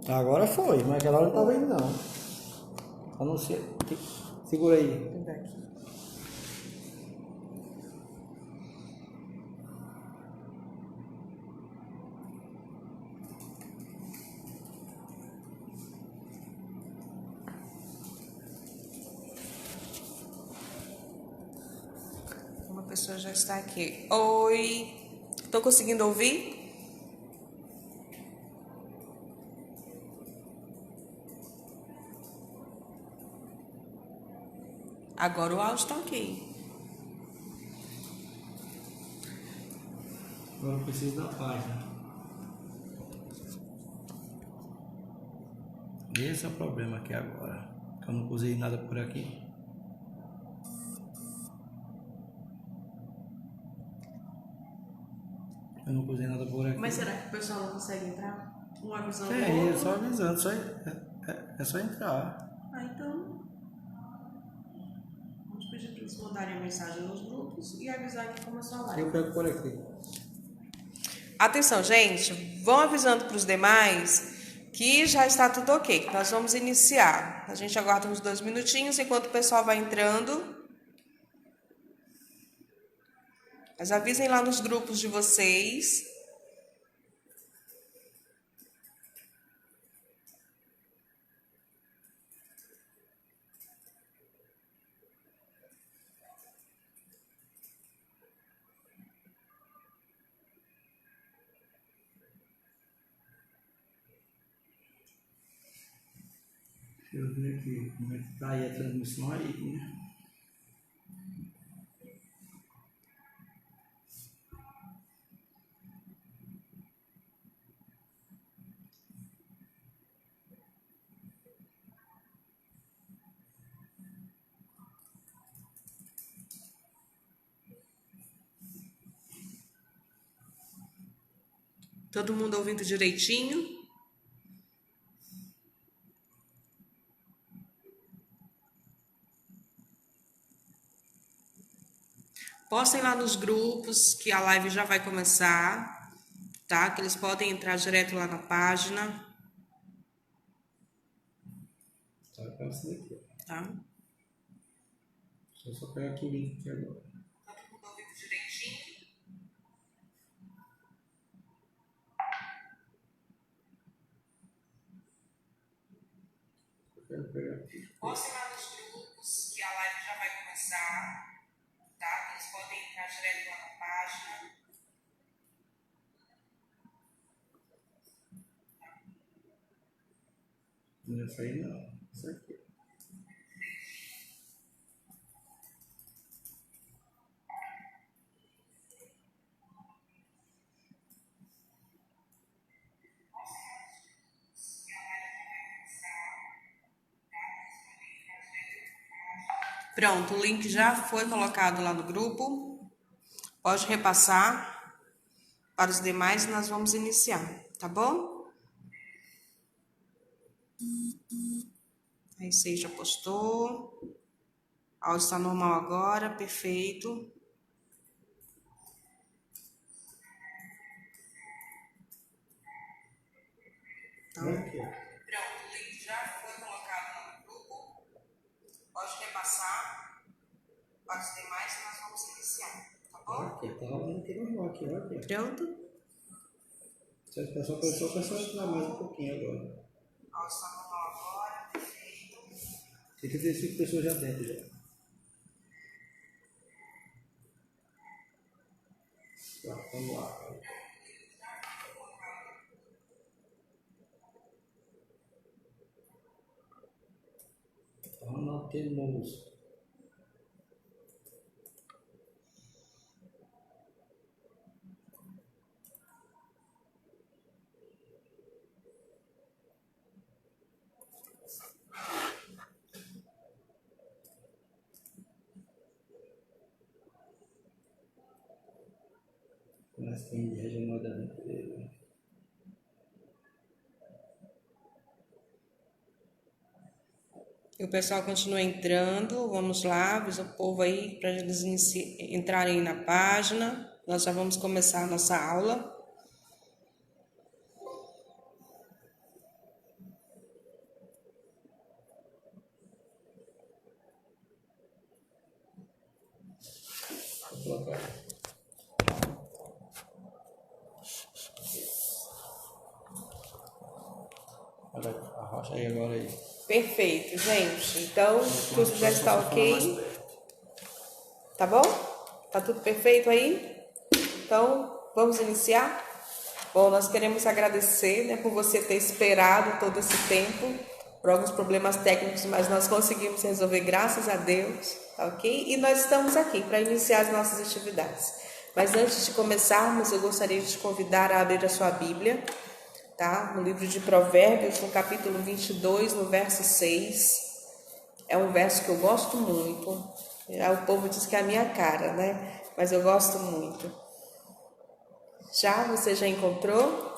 Agora foi, mas aquela hora não tava indo não. A não ser. Segura aí. Vou pegar aqui. Uma pessoa já está aqui. Oi. Tô conseguindo ouvir? Agora o áudio tá ok. Agora eu preciso da página. Esse é o problema aqui agora. Eu não usei nada por aqui. Eu não usei nada por aqui. Mas será que o pessoal não consegue entrar? Um avisando o É, outro? só avisando, é só entrar. Ah, então. Vamos pedir para eles mandarem a mensagem nos grupos e avisar que começou a live. Eu pego por aqui. Atenção, gente. Vão avisando para os demais que já está tudo ok. Nós vamos iniciar. A gente aguarda uns 2 minutinhos enquanto o pessoal vai entrando. Mas avisem lá nos grupos de vocês. Deixa eu ver aqui como é que tá aí a transmissão aí, né? Todo mundo ouvindo direitinho? Postem lá nos grupos que a live já vai começar, tá? Que eles podem entrar direto lá na página, Tá aparecendo aqui, ó. tá? Deixa eu só pegar aqui o link aqui agora. Todo mundo ouvindo direitinho? Eu quero pegar aqui. Postem lá nos grupos que a live já vai começar, tá? Que eles podem entrar direto lá na página. Não é essa aí não. Isso aqui. Pronto, o link já foi colocado lá no grupo. Pode repassar para os demais e nós vamos iniciar, tá bom? Aí você já postou. O áudio está normal agora, perfeito. Então, Aqui, ó. pronto, o link já foi colocado lá no grupo. Pode repassar para os demais e nós vamos iniciar, tá bom? Aqui, tá rolando aqui normal aqui, ó. Aqui, ó. Pronto? Se a pessoa começou, o pessoal entrar mais um pouquinho agora. O áudio está normal agora, perfeito. Tem que ter 5 pessoas já dentro já. Tá, vamos lá. Ronald Temoso. Mas tem inveja da dele. E o pessoal continua entrando. Vamos lá, avisa o povo aí para eles entrarem na página. Nós já vamos começar a nossa aula. Arrocha aí agora aí. Perfeito, gente. Então, tudo já está ok? Tá bom? Tá tudo perfeito aí? Então, vamos iniciar? Bom, nós queremos agradecer, né, por você ter esperado todo esse tempo, por alguns problemas técnicos, mas nós conseguimos resolver, graças a Deus, tá ok? E nós estamos aqui para iniciar as nossas atividades. Mas antes de começarmos, eu gostaria de te convidar a abrir a sua Bíblia, tá? No livro de Provérbios, no capítulo 22, no verso 6. É um verso que eu gosto muito. O povo diz que é a minha cara, né? Mas eu gosto muito. Você já encontrou?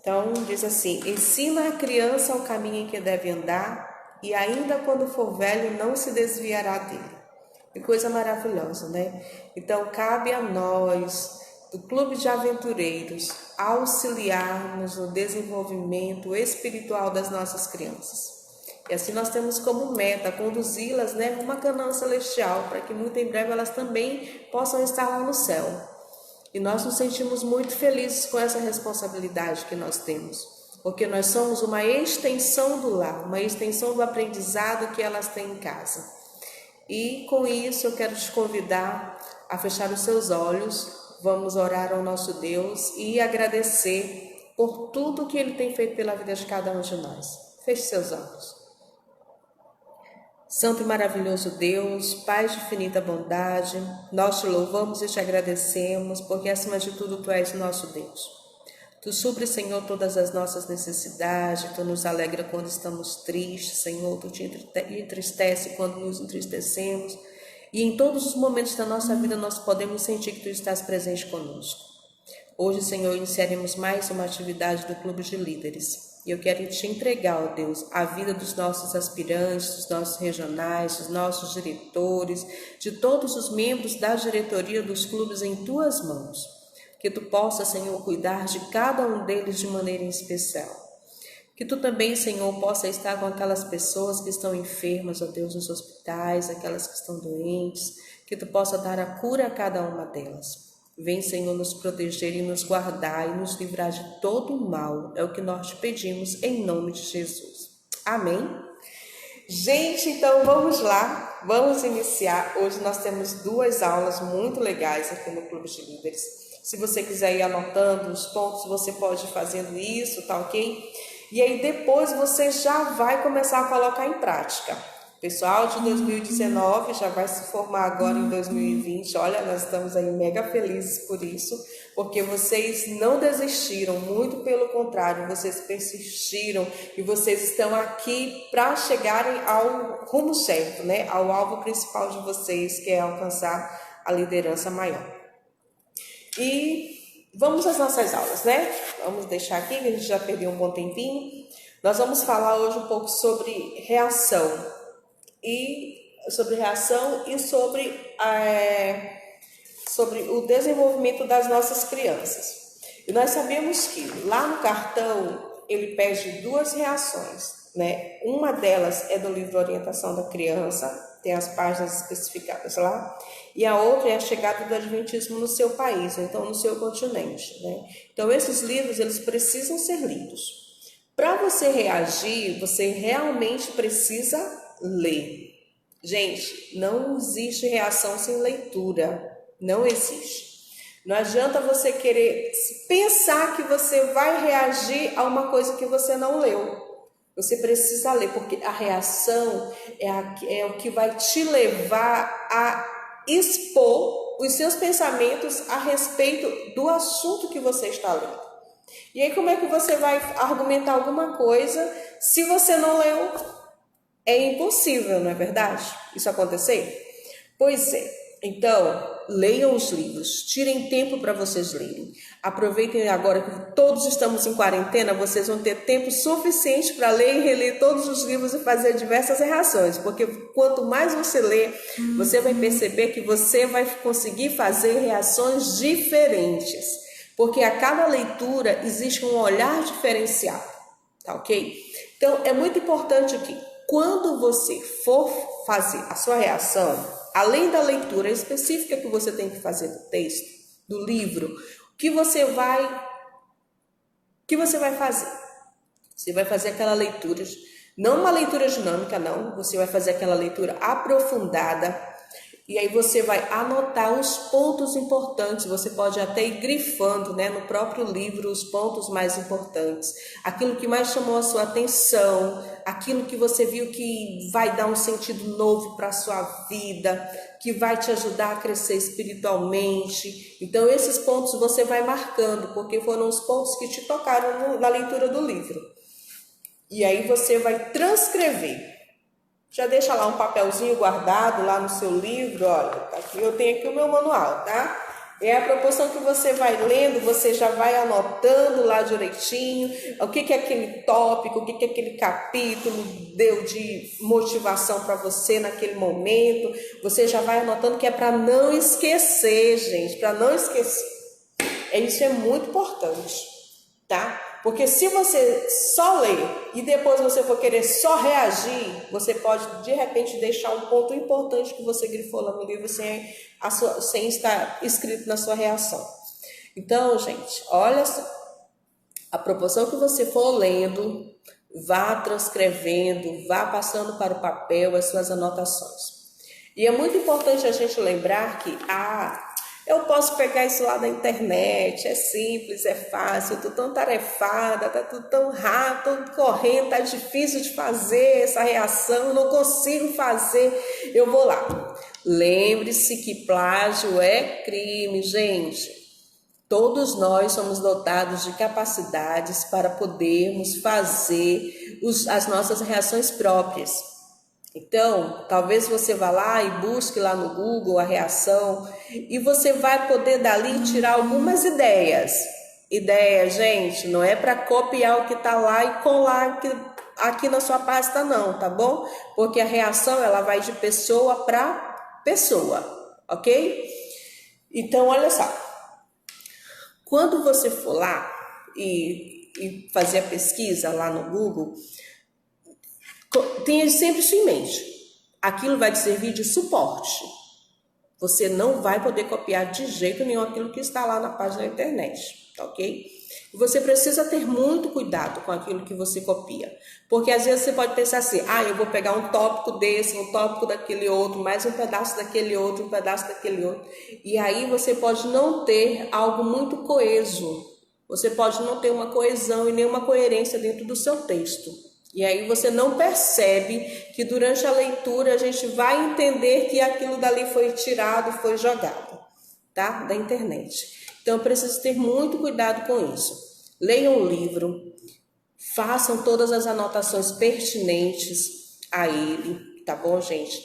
Então, diz assim: ensina a criança o caminho em que deve andar, e ainda quando for velho não se desviará dele. Que coisa maravilhosa, né? Então, cabe a nós, do Clube de Aventureiros, auxiliarmos no desenvolvimento espiritual das nossas crianças. E assim nós temos como meta conduzi-las, né, rumo à Canaã celestial, para que muito em breve elas também possam estar lá no céu. E nós nos sentimos muito felizes com essa responsabilidade que nós temos, porque nós somos uma extensão do lar, uma extensão do aprendizado que elas têm em casa. E com isso eu quero te convidar a fechar os seus olhos, vamos orar ao nosso Deus e agradecer por tudo que Ele tem feito pela vida de cada um de nós. Feche seus olhos. Santo e maravilhoso Deus, Pai de infinita bondade, nós te louvamos e te agradecemos, porque acima de tudo Tu és nosso Deus. Tu supres, Senhor, todas as nossas necessidades, Tu nos alegra quando estamos tristes, Senhor, Tu te entristece quando nos entristecemos, e em todos os momentos da nossa vida nós podemos sentir que Tu estás presente conosco. Hoje, Senhor, iniciaremos mais uma atividade do Clube de Líderes. E eu quero te entregar, ó Deus, a vida dos nossos aspirantes, dos nossos regionais, dos nossos diretores, de todos os membros da diretoria dos clubes em Tuas mãos. Que Tu possa, Senhor, cuidar de cada um deles de maneira especial. Que Tu também, Senhor, possa estar com aquelas pessoas que estão enfermas, ó Deus, nos hospitais, aquelas que estão doentes. Que Tu possa dar a cura a cada uma delas. Vem, Senhor, nos proteger e nos guardar e nos livrar de todo o mal. É o que nós te pedimos em nome de Jesus. Amém? Gente, então vamos lá. Vamos iniciar. Hoje nós temos 2 aulas muito legais aqui no Clube de Líderes. Se você quiser ir anotando os pontos, você pode ir fazendo isso, tá ok? E aí depois você já vai começar a colocar em prática. Pessoal de 2019 já vai se formar agora em 2020. Olha, nós estamos aí mega felizes por isso, porque vocês não desistiram, muito pelo contrário, vocês persistiram e vocês estão aqui para chegarem ao rumo certo, né? Ao alvo principal de vocês, que é alcançar a liderança maior. E vamos às nossas aulas, né? Vamos deixar aqui, que a gente já perdeu um bom tempinho. Nós vamos falar hoje um pouco sobre reação. Sobre o desenvolvimento das nossas crianças. E nós sabemos que lá no cartão ele pede 2 reações, né? Uma delas é do livro Orientação da Criança, tem as páginas especificadas lá, e a outra é a chegada do Adventismo no seu país, então no seu continente, né? Então esses livros eles precisam ser lidos. Para você reagir, você realmente precisa ler. Gente, não existe reação sem leitura. Não existe. Não adianta você querer pensar que você vai reagir a uma coisa que você não leu. Você precisa ler, porque a reação é o que vai te levar a expor os seus pensamentos a respeito do assunto que você está lendo. E aí, como é que você vai argumentar alguma coisa se você não leu? É impossível, não é verdade? Isso acontecer? Pois é. Então, leiam os livros, tirem tempo para vocês lerem. Aproveitem agora que todos estamos em quarentena, vocês vão ter tempo suficiente para ler e reler todos os livros e fazer diversas reações, porque quanto mais você lê, você vai perceber que você vai conseguir fazer reações diferentes, porque a cada leitura existe um olhar diferenciado, tá ok? Então, é muito importante que quando você for fazer a sua reação, além da leitura específica que você tem que fazer do texto, do livro, o que você vai fazer? Você vai fazer aquela leitura, não uma leitura dinâmica, não. Você vai fazer aquela leitura aprofundada. E aí você vai anotar os pontos importantes. Você pode até ir grifando, né, no próprio livro os pontos mais importantes. Aquilo que mais chamou a sua atenção, aquilo que você viu que vai dar um sentido novo para a sua vida, que vai te ajudar a crescer espiritualmente. Então esses pontos você vai marcando, porque foram os pontos que te tocaram na leitura do livro. E aí você vai transcrever. Já deixa lá um papelzinho guardado lá no seu livro, olha, aqui eu tenho aqui o meu manual, tá? É a proporção que você vai lendo, você já vai anotando lá direitinho, o que é aquele tópico, o que é aquele capítulo deu de motivação para você naquele momento, você já vai anotando, que é para não esquecer, gente, para não esquecer. Isso é muito importante, tá? Porque se você só ler e depois você for querer só reagir, você pode de repente deixar um ponto importante que você grifou lá no livro sem estar escrito na sua reação. Então, gente, olha só, a proporção que você for lendo, vá transcrevendo, vá passando para o papel as suas anotações. E é muito importante a gente lembrar que eu posso pegar isso lá da internet, é simples, é fácil, eu tô tão tarefada, tá tudo tão rápido, tô correndo, tá difícil de fazer essa reação, não consigo fazer, eu vou lá. Lembre-se que plágio é crime, gente. Todos nós somos dotados de capacidades para podermos fazer as nossas reações próprias. Então, talvez você vá lá e busque lá no Google a reação e você vai poder dali tirar algumas ideias. Ideia, gente, não é para copiar o que está lá e colar aqui na sua pasta não, tá bom? Porque a reação ela vai de pessoa para pessoa, ok? Então, olha só. Quando você for lá e fazer a pesquisa lá no Google, tenha sempre isso em mente. Aquilo vai te servir de suporte. Você não vai poder copiar de jeito nenhum aquilo que está lá na página da internet, ok? Você precisa ter muito cuidado com aquilo que você copia. Porque às vezes você pode pensar assim, eu vou pegar um tópico desse, um tópico daquele outro, mais um pedaço daquele outro, um pedaço daquele outro. E aí você pode não ter algo muito coeso. Você pode não ter uma coesão e nenhuma coerência dentro do seu texto. E aí você não percebe que durante a leitura a gente vai entender que aquilo dali foi tirado, foi jogado, tá? Da internet. Então eu preciso ter muito cuidado com isso. Leiam o livro, façam todas as anotações pertinentes a ele, tá bom, gente?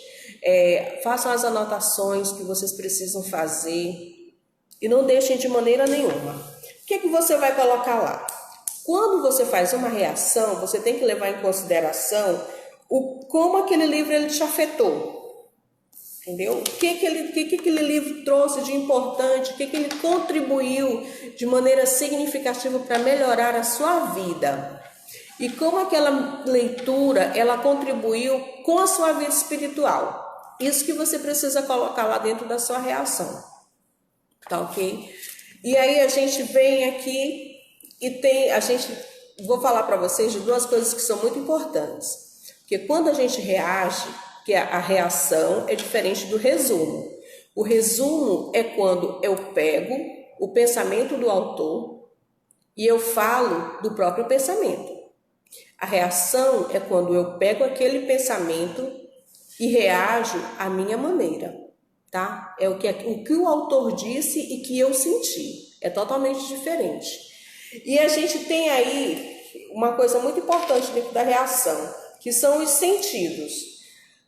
Façam as anotações que vocês precisam fazer e não deixem de maneira nenhuma. O que você vai colocar lá? Quando você faz uma reação, você tem que levar em consideração como aquele livro ele te afetou. Entendeu? O que aquele livro trouxe de importante, o que ele contribuiu de maneira significativa para melhorar a sua vida. E como aquela leitura, ela contribuiu com a sua vida espiritual. Isso que você precisa colocar lá dentro da sua reação. Tá ok? E aí a gente vem aqui e vou falar para vocês de duas coisas que são muito importantes. Porque quando a gente reage, que a reação é diferente do resumo. O resumo é quando eu pego o pensamento do autor e eu falo do próprio pensamento. A reação é quando eu pego aquele pensamento e reajo à minha maneira, tá? É o que o autor disse e que eu senti. É totalmente diferente. E a gente tem aí uma coisa muito importante dentro da reação, que são os sentidos.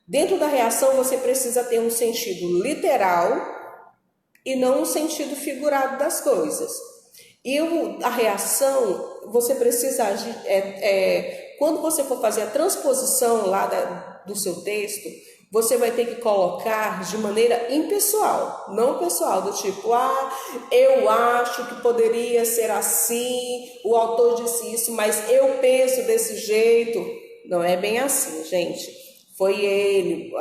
Dentro da reação você precisa ter um sentido literal e não um sentido figurado das coisas. E a reação, você precisa agir, quando você for fazer a transposição lá do seu texto, você vai ter que colocar de maneira impessoal, não pessoal, do tipo, eu acho que poderia ser assim, o autor disse isso, mas eu penso desse jeito. Não é bem assim, gente. Foi ele.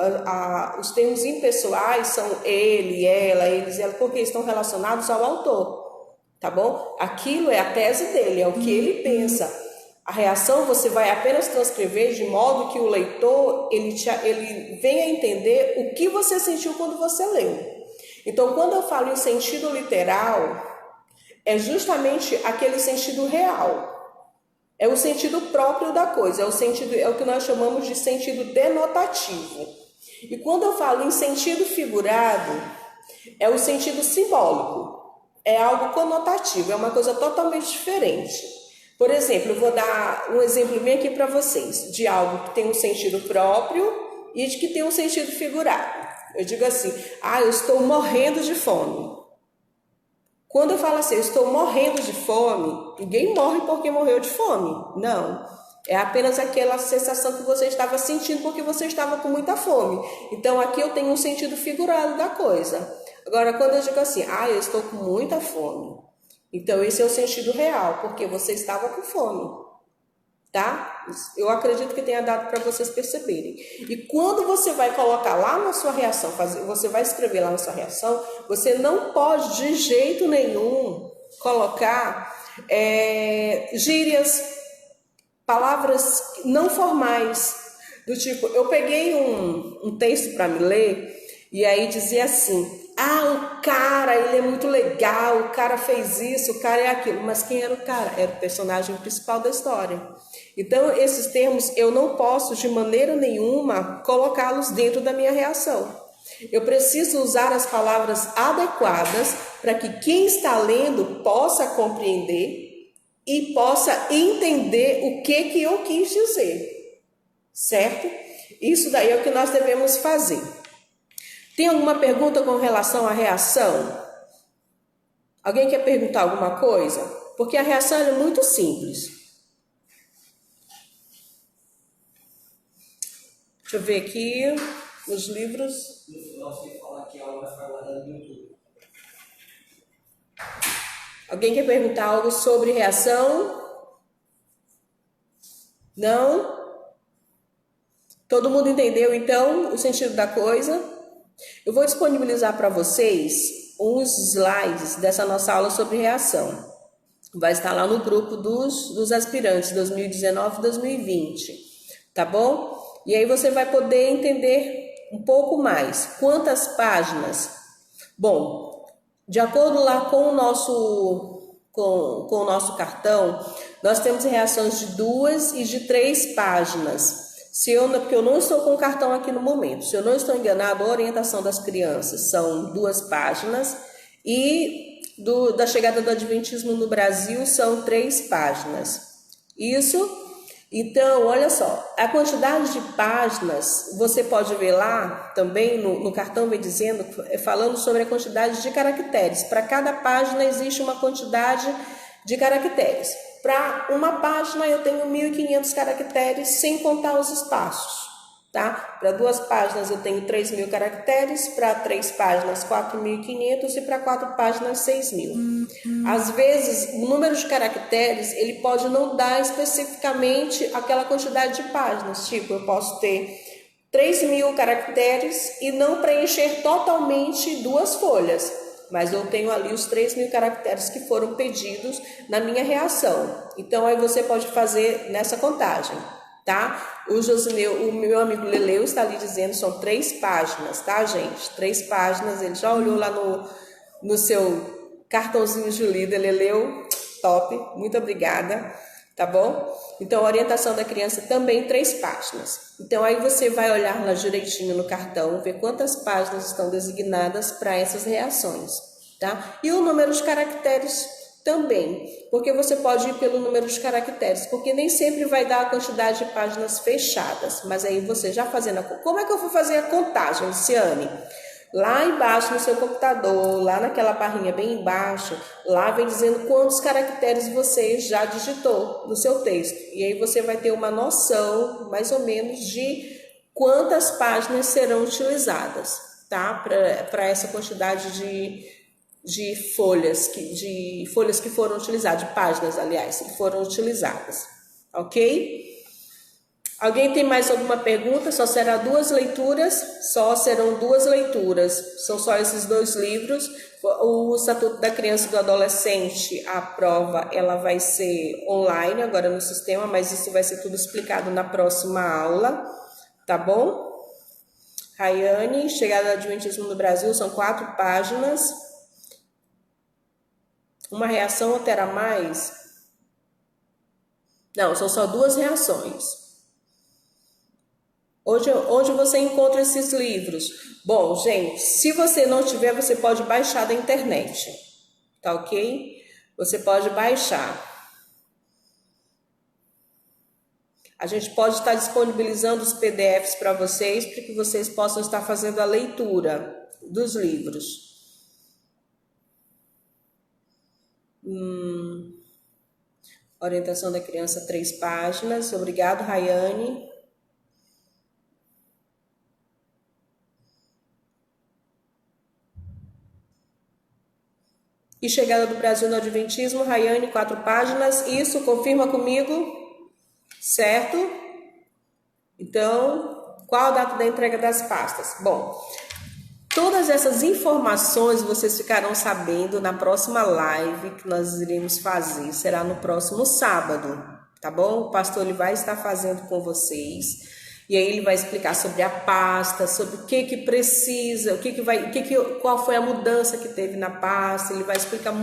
Os termos impessoais são ele, ela, eles, ela, porque estão relacionados ao autor, tá bom? Aquilo é a tese dele, é o que ele pensa. A reação você vai apenas transcrever de modo que o leitor ele venha entender o que você sentiu quando você leu. Então, quando eu falo em sentido literal, é justamente aquele sentido real. É o sentido próprio da coisa, é o que nós chamamos de sentido denotativo. E quando eu falo em sentido figurado, é o sentido simbólico. É algo conotativo, é uma coisa totalmente diferente. Por exemplo, eu vou dar um exemplo bem aqui para vocês, de algo que tem um sentido próprio e de que tem um sentido figurado. Eu digo assim, eu estou morrendo de fome. Quando eu falo assim, eu estou morrendo de fome, ninguém morre porque morreu de fome. Não, é apenas aquela sensação que você estava sentindo porque você estava com muita fome. Então aqui eu tenho um sentido figurado da coisa. Agora, quando eu digo assim, eu estou com muita fome, então esse é o sentido real, porque você estava com fome, tá? Eu acredito que tenha dado para vocês perceberem. E quando você vai colocar lá na sua reação, você vai escrever lá na sua reação, você não pode de jeito nenhum colocar gírias, palavras não formais, do tipo, eu peguei um texto para me ler, e aí dizia assim, o cara, ele é muito legal, o cara fez isso, o cara é aquilo. Mas quem era o cara? Era o personagem principal da história. Então, esses termos, eu não posso, de maneira nenhuma, colocá-los dentro da minha reação. Eu preciso usar as palavras adequadas para que quem está lendo possa compreender e possa entender o que eu quis dizer. Certo? Isso daí é o que nós devemos fazer. Tem alguma pergunta com relação à reação? Alguém quer perguntar alguma coisa? Porque a reação é muito simples. Deixa eu ver aqui os livros. No final, você fala que a aula vai ficar guardada no YouTube. Alguém quer perguntar algo sobre reação? Não? Todo mundo entendeu, então, o sentido da coisa? Eu vou disponibilizar para vocês uns slides dessa nossa aula sobre reação. Vai estar lá no grupo dos aspirantes 2019 e 2020, tá bom? E aí você vai poder entender um pouco mais. Quantas páginas? Bom, de acordo lá com o nosso cartão, nós temos reações de 2 e de 3 páginas. Porque eu não estou com o cartão aqui no momento. Se eu não estou enganado, a orientação das crianças são 2 páginas e da chegada do Adventismo no Brasil são 3 páginas. Isso, então, olha só, a quantidade de páginas, você pode ver lá também no cartão vem dizendo, falando sobre a quantidade de caracteres. Para cada página existe uma quantidade de caracteres. Para uma página eu tenho 1.500 caracteres sem contar os espaços, tá? Para 2 páginas eu tenho 3.000 caracteres, para 3 páginas 4.500 e para 4 páginas 6.000. Às vezes o número de caracteres ele pode não dar especificamente aquela quantidade de páginas, tipo eu posso ter 3.000 caracteres e não preencher totalmente 2 folhas. Mas eu tenho ali os 3.000 caracteres que foram pedidos na minha reação. Então, aí você pode fazer nessa contagem, tá? O meu amigo Leleu está ali dizendo são 3 páginas, tá, gente? 3 páginas, ele já olhou lá no seu cartãozinho de líder, Leleu, top, muito obrigada, tá bom? Então, a orientação da criança também 3 páginas. Então, aí você vai olhar lá direitinho no cartão, ver quantas páginas estão designadas para essas reações, tá? E o número de caracteres também, porque você pode ir pelo número de caracteres, porque nem sempre vai dar a quantidade de páginas fechadas, mas aí você já fazendo Como é que eu vou fazer a contagem, Luciane? Lá embaixo no seu computador, lá naquela barrinha bem embaixo, lá vem dizendo quantos caracteres você já digitou no seu texto. E aí você vai ter uma noção, mais ou menos, de quantas páginas serão utilizadas, tá? Para essa quantidade de folhas que foram utilizadas, de páginas, aliás, que foram utilizadas. Ok? Alguém tem mais alguma pergunta? Só serão 2 leituras? Só serão 2 leituras. São só esses 2 livros. O Estatuto da Criança e do Adolescente, a prova, ela vai ser online agora no sistema, mas isso vai ser tudo explicado na próxima aula, tá bom? Rayane, Chegada do Adventismo no Brasil, são 4 páginas. Uma reação ou terá mais? Não, são só 2 reações. Onde você encontra esses livros? Bom, gente, se você não tiver, você pode baixar da internet, tá ok? Você pode baixar. A gente pode estar disponibilizando os PDFs para vocês, para que vocês possam estar fazendo a leitura dos livros. Orientação da criança, 3 páginas. Obrigado, Rayane. E Chegada do Brasil no Adventismo, Rayane, 4 páginas. Isso, confirma comigo, certo? Então, qual a data da entrega das pastas? Bom, todas essas informações vocês ficarão sabendo na próxima live que nós iremos fazer. Será no próximo sábado, tá bom? O pastor ele vai estar fazendo com vocês. E aí ele vai explicar sobre a pasta, sobre o que precisa, qual foi a mudança que teve na pasta. Ele vai explicar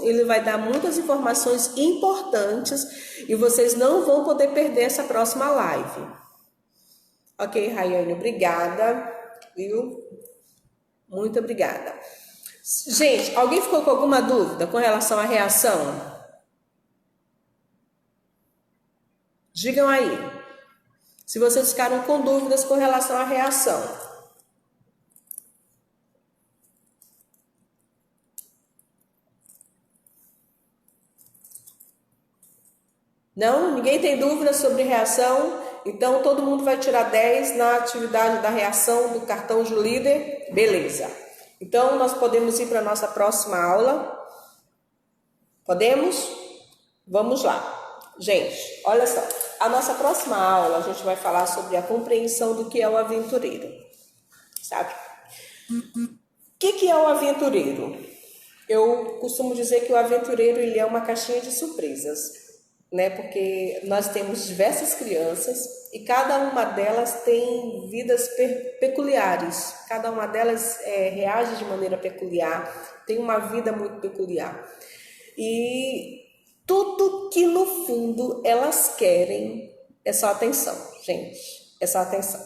ele vai dar muitas informações importantes e vocês não vão poder perder essa próxima live. Ok, Rayane, obrigada, viu? Muito obrigada. Gente, alguém ficou com alguma dúvida com relação à reação? Digam aí. Se vocês ficaram com dúvidas com relação à reação. Não? Ninguém tem dúvida sobre reação? Então, todo mundo vai tirar 10 na atividade da reação do cartão de líder? Beleza. Então, nós podemos ir para a nossa próxima aula? Podemos? Vamos lá. Gente, olha só. A nossa próxima aula, a gente vai falar sobre a compreensão do que é o aventureiro. Sabe? O que é o aventureiro? Eu costumo dizer que o aventureiro ele é uma caixinha de surpresas, né? Porque nós temos diversas crianças e cada uma delas tem vidas peculiares. Cada uma delas reage de maneira peculiar, tem uma vida muito peculiar. E tudo que no fundo elas querem é só atenção, gente. É só atenção.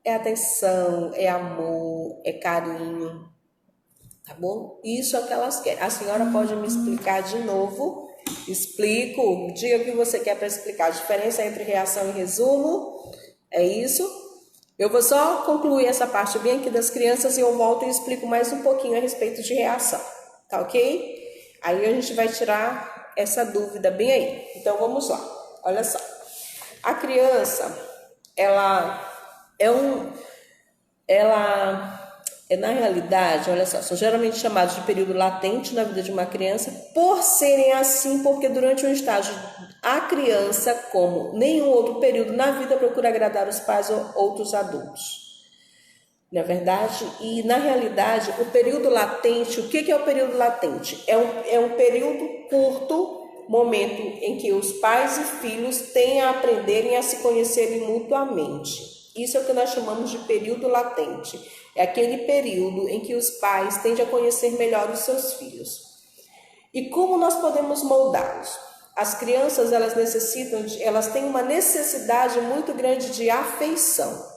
É atenção, é amor, é carinho. Tá bom? Isso é o que elas querem. A senhora pode me explicar de novo? Explico. Diga o que você quer para explicar. A diferença entre reação e resumo. É isso? Eu vou só concluir essa parte bem aqui das crianças e eu volto e explico mais um pouquinho a respeito de reação. Tá ok? Aí a gente vai tirar essa dúvida bem aí. Então vamos lá. Olha só. A criança, ela na realidade, olha só, são geralmente chamados de período latente na vida de uma criança, por serem assim, porque durante um estágio a criança, como nenhum outro período na vida, procura agradar os pais ou outros adultos. Não é verdade? E na realidade, o período latente, o que é o período latente? É um período curto, momento em que os pais e filhos têm a aprenderem a se conhecerem mutuamente. Isso é o que nós chamamos de período latente. É aquele período em que os pais tendem a conhecer melhor os seus filhos. E como nós podemos moldá-los? As crianças, elas têm uma necessidade muito grande de afeição.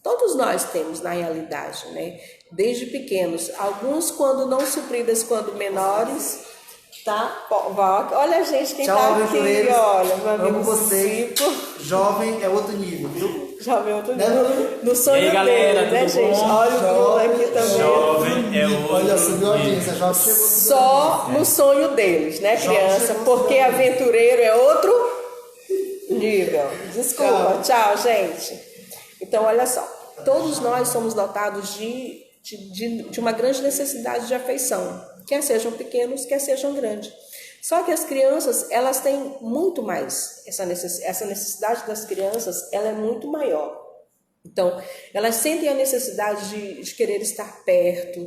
Todos nós temos, na realidade, né? Desde pequenos. Alguns, quando não supridas, quando menores, tá? Olha, gente, quem tá aqui, olha, meu amigo Cico. Jovem é outro nível, viu? Jovem é outro nível. No sonho aí, galera, dele, né, gente? Olha o Bruno aqui também. Jovem é outro Olha, subiu a audiência, jovem chegou. Só no sonho deles, né, criança? Porque aventureiro é outro nível. Desculpa, tchau, gente. Então, olha só, todos nós somos dotados de uma grande necessidade de afeição, quer sejam pequenos, quer sejam grandes. Só que as crianças, elas têm muito mais, essa necessidade das crianças, ela é muito maior. Então, elas sentem a necessidade de querer estar perto,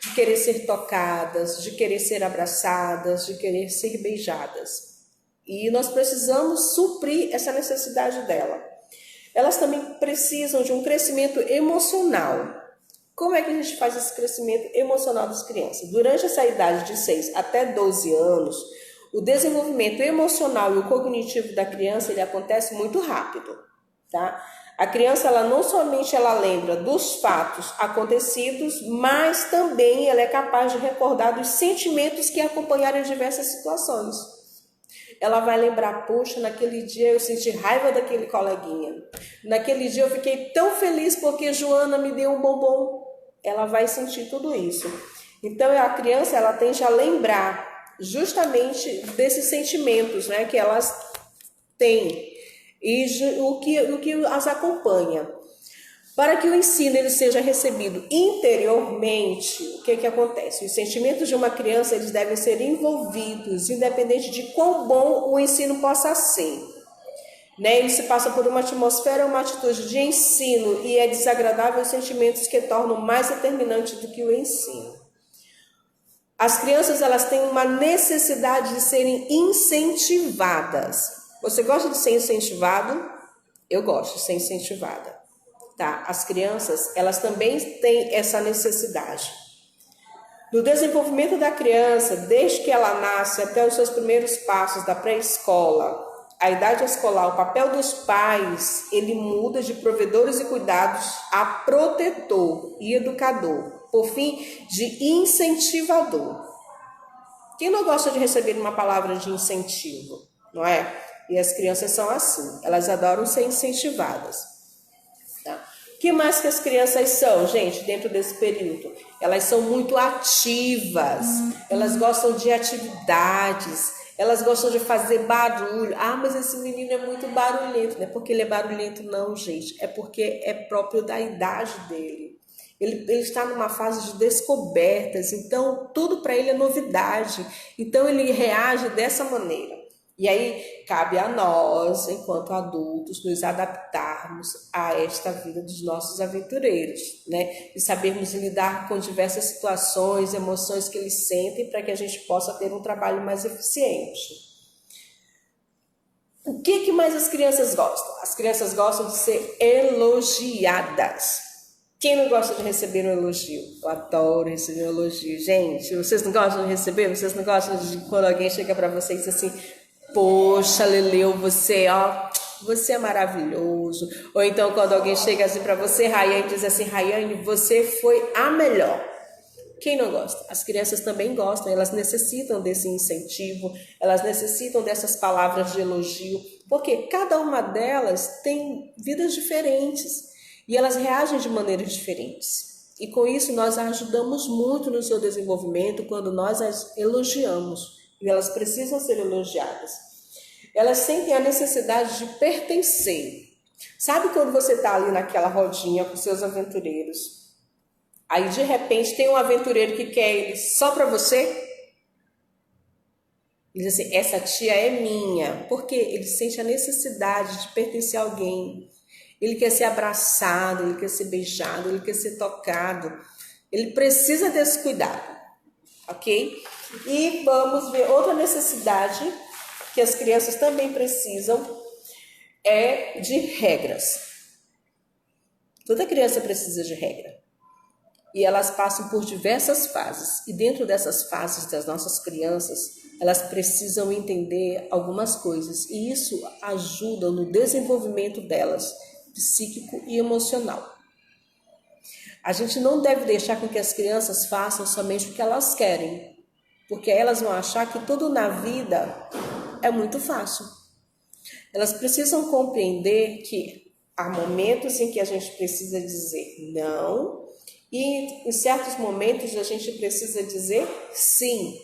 de querer ser tocadas, de querer ser abraçadas, de querer ser beijadas. E nós precisamos suprir essa necessidade dela. Elas também precisam de um crescimento emocional. Como é que a gente faz esse crescimento emocional das crianças? Durante essa idade de 6 até 12 anos, o desenvolvimento emocional e o cognitivo da criança ele acontece muito rápido, tá? A criança ela não somente ela lembra dos fatos acontecidos, mas também ela é capaz de recordar dos sentimentos que acompanharam diversas situações. Ela vai lembrar, poxa, naquele dia eu senti raiva daquele coleguinha. Naquele dia eu fiquei tão feliz porque Joana me deu um bombom. Ela vai sentir tudo isso. Então a criança ela tende a lembrar justamente desses sentimentos, né, que elas têm e o que as acompanha. Para que o ensino ele seja recebido interiormente, o que acontece? Os sentimentos de uma criança eles devem ser envolvidos, independente de quão bom o ensino possa ser. Né? Ele se passa por uma atmosfera, uma atitude de ensino e é desagradável os sentimentos que tornam mais determinante do que o ensino. As crianças elas têm uma necessidade de serem incentivadas. Você gosta de ser incentivado? Eu gosto de ser incentivada. Tá? As crianças elas também têm essa necessidade. No desenvolvimento da criança, desde que ela nasce até os seus primeiros passos da pré-escola, a idade escolar, o papel dos pais, ele muda de provedores e cuidados a protetor e educador, por fim, de incentivador. Quem não gosta de receber uma palavra de incentivo, não é? E as crianças são assim, elas adoram ser incentivadas. Tá? O que mais que as crianças são, gente, dentro desse período? Elas são muito ativas, elas gostam de atividades, elas gostam de fazer barulho. Ah, mas esse menino é muito barulhento. Não é porque ele é barulhento, não, gente. É porque é próprio da idade dele. Ele está numa fase de descobertas, então tudo para ele é novidade. Então ele reage dessa maneira. E aí cabe a nós, enquanto adultos, nos adaptarmos a esta vida dos nossos aventureiros, né? E sabermos lidar com diversas situações, emoções que eles sentem para que a gente possa ter um trabalho mais eficiente. O que mais as crianças gostam? As crianças gostam de ser elogiadas. Quem não gosta de receber um elogio? Eu adoro receber um elogio. Gente, vocês não gostam de receber? Vocês não gostam de quando alguém chega para vocês e diz assim: poxa, Leleu, você é maravilhoso. Ou então quando alguém chega assim para você, Rayane, diz assim: Rayane, você foi a melhor. Quem não gosta? As crianças também gostam, elas necessitam desse incentivo, elas necessitam dessas palavras de elogio, porque cada uma delas tem vidas diferentes e elas reagem de maneiras diferentes. E com isso nós ajudamos muito no seu desenvolvimento quando nós as elogiamos. E elas precisam ser elogiadas. Elas sentem a necessidade de pertencer. Sabe quando você está ali naquela rodinha com seus aventureiros? Aí de repente tem um aventureiro que quer ele só para você? Ele diz assim: essa tia é minha. Porque ele sente a necessidade de pertencer a alguém. Ele quer ser abraçado, ele quer ser beijado, ele quer ser tocado. Ele precisa desse cuidado. Ok? E vamos ver outra necessidade que as crianças também precisam, é de regras. Toda criança precisa de regra. E elas passam por diversas fases. E dentro dessas fases das nossas crianças, elas precisam entender algumas coisas. E isso ajuda no desenvolvimento delas, psíquico e emocional. A gente não deve deixar com que as crianças façam somente o que elas querem. Porque elas vão achar que tudo na vida é muito fácil. Elas precisam compreender que há momentos em que a gente precisa dizer não e em certos momentos a gente precisa dizer sim.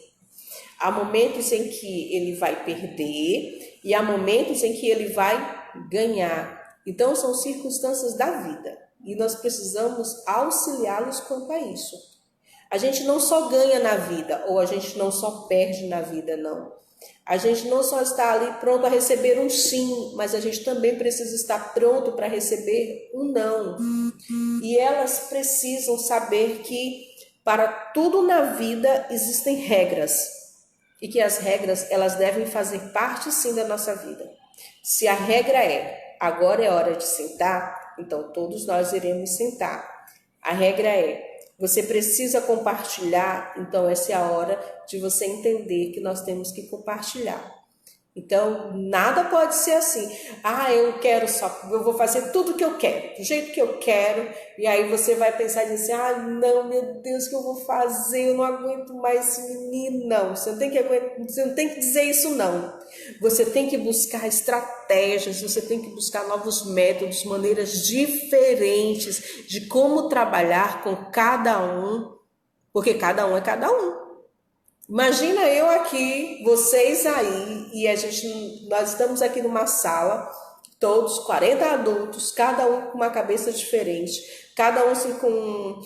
Há momentos em que ele vai perder e há momentos em que ele vai ganhar. Então são circunstâncias da vida e nós precisamos auxiliá-los quanto a isso. A gente não só ganha na vida, ou a gente não só perde na vida, não. A gente não só está ali pronto a receber um sim, mas a gente também precisa estar pronto para receber um não. E elas precisam saber que para tudo na vida existem regras. E que as regras, elas devem fazer parte sim da nossa vida. Se a regra é, agora é hora de sentar, então todos nós iremos sentar. A regra é, você precisa compartilhar, então essa é a hora de você entender que nós temos que compartilhar. Então, nada pode ser assim. Eu vou fazer tudo o que eu quero, do jeito que eu quero. E aí você vai pensar assim, não, meu Deus, o que eu vou fazer? Eu não aguento mais esse menino. Não, você não tem que dizer isso, não. Você tem que buscar estratégias, você tem que buscar novos métodos, maneiras diferentes de como trabalhar com cada um, porque cada um é cada um. Imagina eu aqui, vocês aí, e nós estamos aqui numa sala, todos 40 adultos, cada um com uma cabeça diferente, cada um assim, com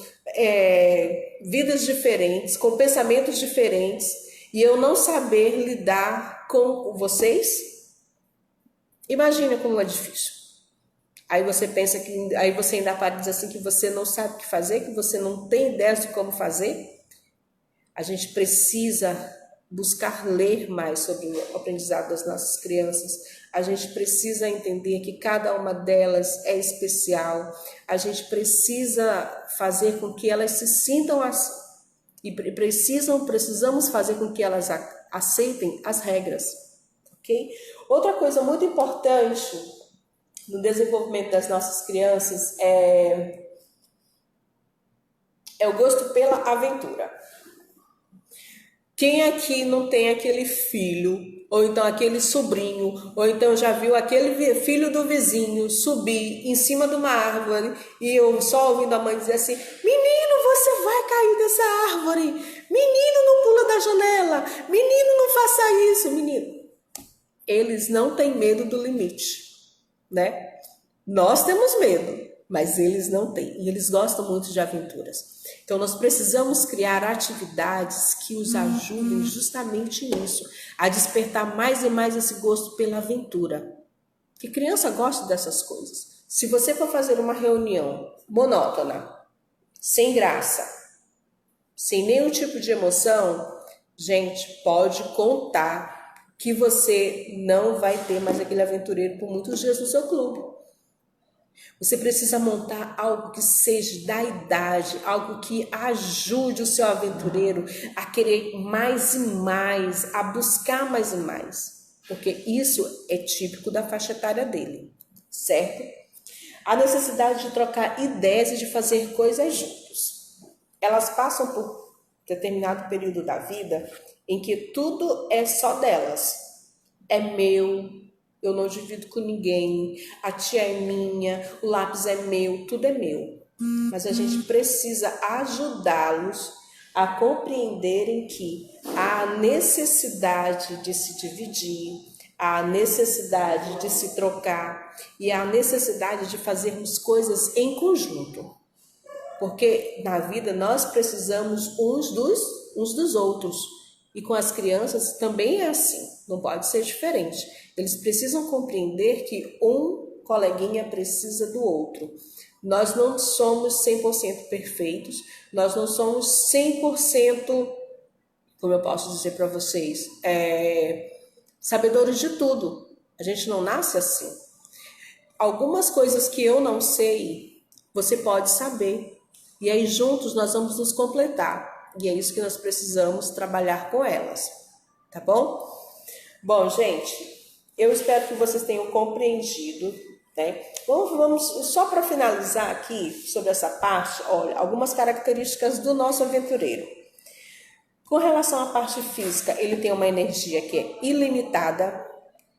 vidas diferentes, com pensamentos diferentes, e eu não saber lidar com vocês. Imagina como é difícil. Aí você pensa aí você ainda para dizer assim que você não sabe o que fazer, que você não tem ideia de como fazer. A gente precisa buscar ler mais sobre o aprendizado das nossas crianças. A gente precisa entender que cada uma delas é especial. A gente precisa fazer com que elas se sintam assim. E precisamos fazer com que elas aceitem as regras. Ok? Outra coisa muito importante no desenvolvimento das nossas crianças é o gosto pela aventura. Quem aqui não tem aquele filho, ou então aquele sobrinho, ou então já viu aquele filho do vizinho subir em cima de uma árvore e eu só ouvindo a mãe dizer assim, menino, você vai cair dessa árvore, menino, não pula da janela, menino, não faça isso, menino. Eles não têm medo do limite, né? Nós temos medo, mas eles não têm, e eles gostam muito de aventuras. Então, nós precisamos criar atividades que os ajudem justamente nisso, a despertar mais e mais esse gosto pela aventura. Que criança gosta dessas coisas. Se você for fazer uma reunião monótona, sem graça, sem nenhum tipo de emoção, gente, pode contar que você não vai ter mais aquele aventureiro por muitos dias no seu clube. Você precisa montar algo que seja da idade, algo que ajude o seu aventureiro a querer mais e mais, a buscar mais e mais, porque isso é típico da faixa etária dele, certo? A necessidade de trocar ideias e de fazer coisas juntos. Elas passam por determinado período da vida em que tudo é só delas. É meu, eu não divido com ninguém, a tia é minha, o lápis é meu, tudo é meu. Mas a gente precisa ajudá-los a compreenderem que há necessidade de se dividir, há necessidade de se trocar e há necessidade de fazermos coisas em conjunto. Porque na vida nós precisamos uns dos outros. E com as crianças também é assim, não pode ser diferente. Eles precisam compreender que um coleguinha precisa do outro. Nós não somos 100% perfeitos, nós não somos 100%, como eu posso dizer para vocês, sabedores de tudo. A gente não nasce assim. Algumas coisas que eu não sei, você pode saber. E aí juntos nós vamos nos completar. E é isso que nós precisamos trabalhar com elas. Tá bom? Bom, gente, eu espero que vocês tenham compreendido, né? Vamos só para finalizar aqui sobre essa parte, olha, algumas características do nosso aventureiro. Com relação à parte física, ele tem uma energia que é ilimitada,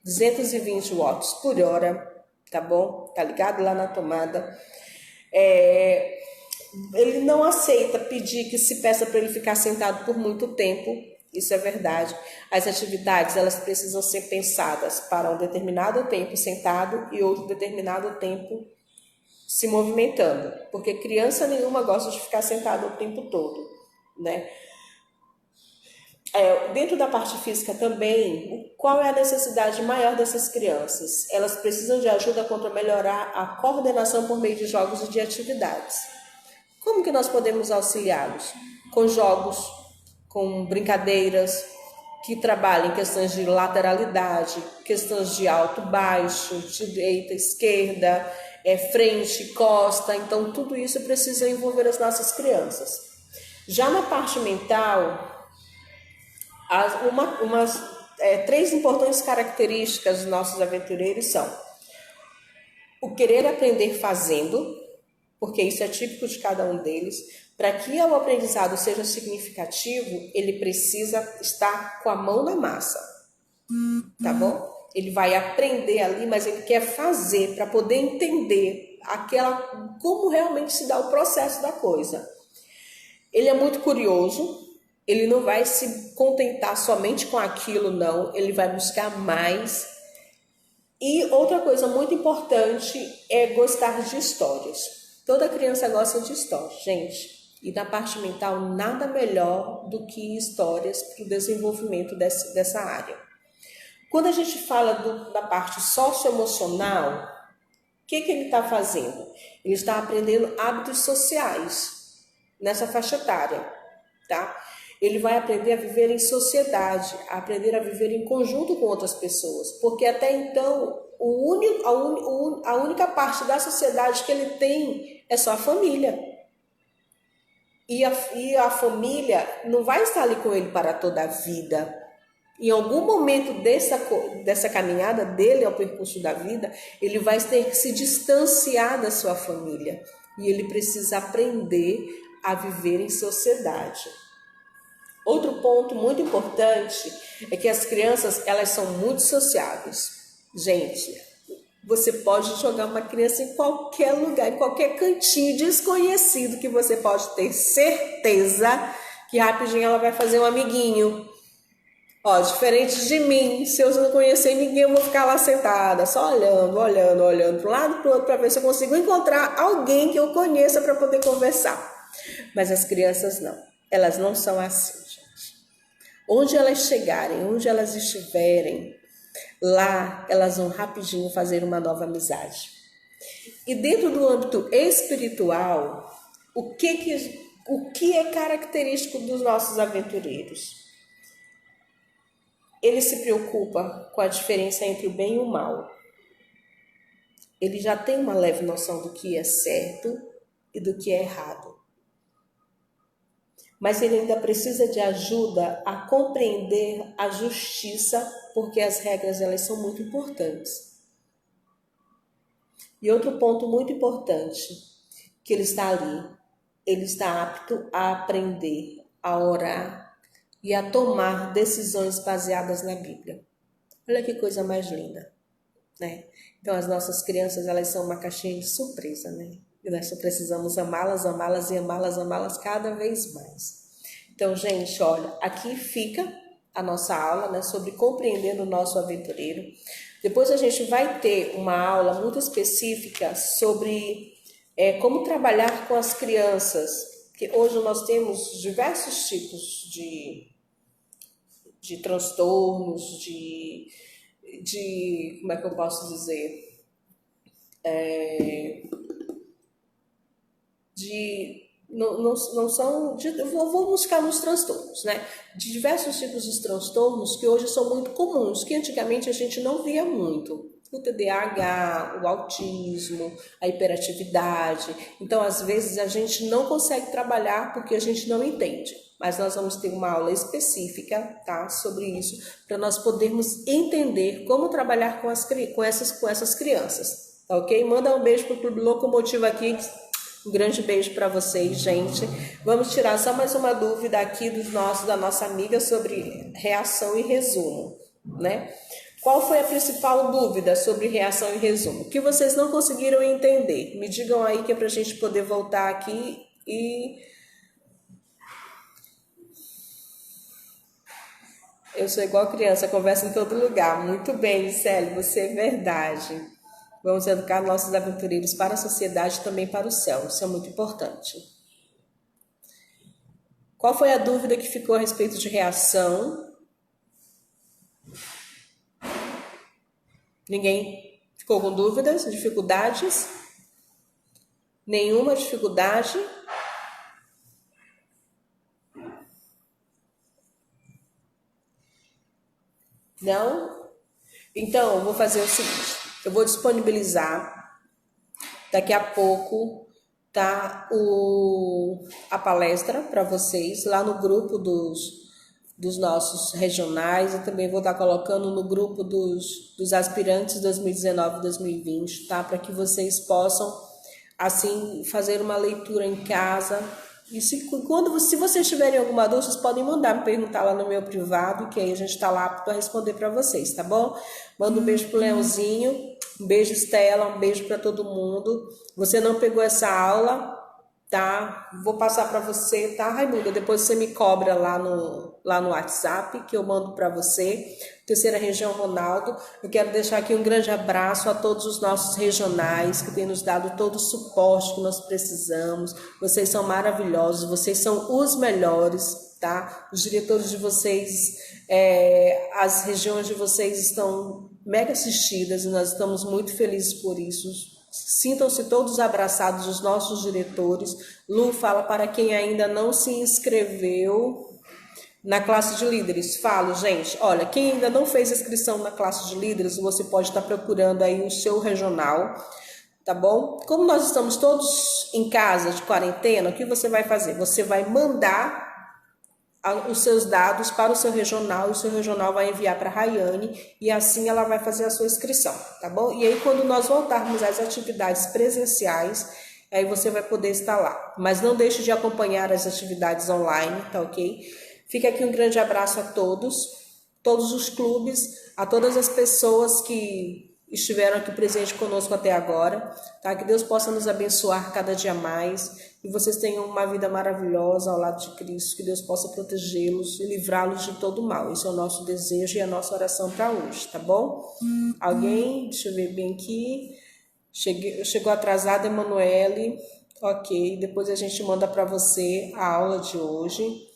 220 watts por hora, tá bom? Tá ligado lá na tomada. Ele não aceita pedir que se peça para ele ficar sentado por muito tempo, isso é verdade. As atividades, elas precisam ser pensadas para um determinado tempo sentado e outro determinado tempo se movimentando, porque criança nenhuma gosta de ficar sentada o tempo todo. né? Dentro da parte física também, qual é a necessidade maior dessas crianças? Elas precisam de ajuda para melhorar a coordenação por meio de jogos e de atividades. Como que nós podemos auxiliá-los? Com jogos, com brincadeiras que trabalhem questões de lateralidade, questões de alto, baixo, direita, esquerda, frente, costa. Então, tudo isso precisa envolver as nossas crianças. Já na parte mental, três importantes características dos nossos aventureiros são o querer aprender fazendo, porque isso é típico de cada um deles. Para que o aprendizado seja significativo, ele precisa estar com a mão na massa, tá bom? Ele vai aprender ali, mas ele quer fazer para poder entender como realmente se dá o processo da coisa. Ele é muito curioso, ele não vai se contentar somente com aquilo, não. Ele vai buscar mais. E outra coisa muito importante é gostar de histórias. Toda criança gosta de histórias, gente. E na parte mental, nada melhor do que histórias para o desenvolvimento dessa área. Quando a gente fala da parte socioemocional, o que ele está fazendo? Ele está aprendendo hábitos sociais nessa faixa etária, tá? Ele vai aprender a viver em sociedade, a aprender a viver em conjunto com outras pessoas, porque até então a única parte da sociedade que ele tem é só a família. E a família não vai estar ali com ele para toda a vida. Em algum momento dessa caminhada dele ao percurso da vida, ele vai ter que se distanciar da sua família. E ele precisa aprender a viver em sociedade. Outro ponto muito importante é que as crianças, elas são muito sociáveis. Gente, você pode jogar uma criança em qualquer lugar, em qualquer cantinho desconhecido, que você pode ter certeza que rapidinho ela vai fazer um amiguinho. Diferente de mim, se eu não conhecer ninguém, eu vou ficar lá sentada, só olhando para um lado e para o outro, para ver se eu consigo encontrar alguém que eu conheça para poder conversar. Mas as crianças não, elas não são assim, gente. Onde elas chegarem, onde elas estiverem, lá elas vão rapidinho fazer uma nova amizade. E dentro do âmbito espiritual, o que é característico dos nossos aventureiros? Ele se preocupa com a diferença entre o bem e o mal. Ele já tem uma leve noção do que é certo e do que é errado. Mas ele ainda precisa de ajuda a compreender a justiça, porque as regras elas são muito importantes. E outro ponto muito importante, que ele está ali, ele está apto a aprender, a orar e a tomar decisões baseadas na Bíblia. Olha que coisa mais linda, né? Então as nossas crianças, elas são uma caixinha de surpresa, né? E nós só precisamos amá-las e amá-las cada vez mais. Então, gente, olha, aqui fica a nossa aula, né, sobre compreendendo o nosso aventureiro. Depois a gente vai ter uma aula muito específica sobre como trabalhar com as crianças, porque hoje nós temos diversos tipos de transtornos, como é que eu posso dizer? Vou buscar nos transtornos, né? De diversos tipos de transtornos que hoje são muito comuns, que antigamente a gente não via muito. O TDAH, o autismo, a hiperatividade. Então, às vezes, a gente não consegue trabalhar porque a gente não entende. Mas nós vamos ter uma aula específica, tá, sobre isso, para nós podermos entender como trabalhar com essas crianças. Tá, ok? Manda um beijo para o Clube Locomotivo aqui. Um grande beijo para vocês, gente. Vamos tirar só mais uma dúvida aqui da nossa amiga sobre reação e resumo, né? Qual foi a principal dúvida sobre reação e resumo? O que vocês não conseguiram entender? Me digam aí que é para a gente poder voltar aqui e... Eu sou igual criança, converso em todo lugar. Muito bem, Célio, você é verdade. Vamos educar nossos aventureiros para a sociedade e também para o céu. Isso é muito importante. Qual foi a dúvida que ficou a respeito de reação? Ninguém ficou com dúvidas, dificuldades? Nenhuma dificuldade? Não? Então, eu vou fazer o seguinte, eu vou disponibilizar daqui a pouco, tá, a palestra para vocês lá no grupo dos nossos regionais. Eu também vou estar colocando no grupo dos aspirantes 2019-2020, tá? Para que vocês possam, assim, fazer uma leitura em casa. E se vocês tiverem alguma dúvida, vocês podem mandar me perguntar lá no meu privado, que aí a gente está lá para responder para vocês, tá bom? Manda um beijo pro Leãozinho, um beijo, Estela, um beijo para todo mundo. Você não pegou essa aula, tá? Vou passar para você, tá, Raimundo? Depois você me cobra lá no WhatsApp, que eu mando para você. Terceira Região Ronaldo. Eu quero deixar aqui um grande abraço a todos os nossos regionais que têm nos dado todo o suporte que nós precisamos. Vocês são maravilhosos, vocês são os melhores, tá? Os diretores de vocês, as regiões de vocês estão mega assistidas e nós estamos muito felizes por isso. Sintam-se todos abraçados, os nossos diretores. Lu fala para quem ainda não se inscreveu na classe de líderes. Falo, gente, olha, quem ainda não fez inscrição na classe de líderes, você pode estar procurando aí o seu regional, tá bom? Como nós estamos todos em casa de quarentena, o que você vai fazer? Você vai mandar os seus dados para o seu regional, e o seu regional vai enviar para a Rayane, e assim ela vai fazer a sua inscrição, tá bom? E aí, quando nós voltarmos às atividades presenciais, aí você vai poder estar lá. Mas não deixe de acompanhar as atividades online, tá ok? Fica aqui um grande abraço a todos os clubes, a todas as pessoas que estiveram aqui presentes conosco até agora, tá? Que Deus possa nos abençoar cada dia mais e vocês tenham uma vida maravilhosa ao lado de Cristo, que Deus possa protegê-los e livrá-los de todo mal. Esse é o nosso desejo e a nossa oração para hoje, tá bom? Alguém? Deixa eu ver bem aqui. Chegou atrasada, Emanuele. Ok, depois a gente manda para você a aula de hoje.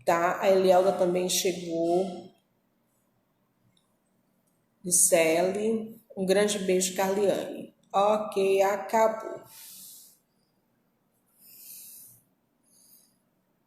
Tá? A Elielda também chegou. Gisele. Um grande beijo, Carliane. Ok, acabou.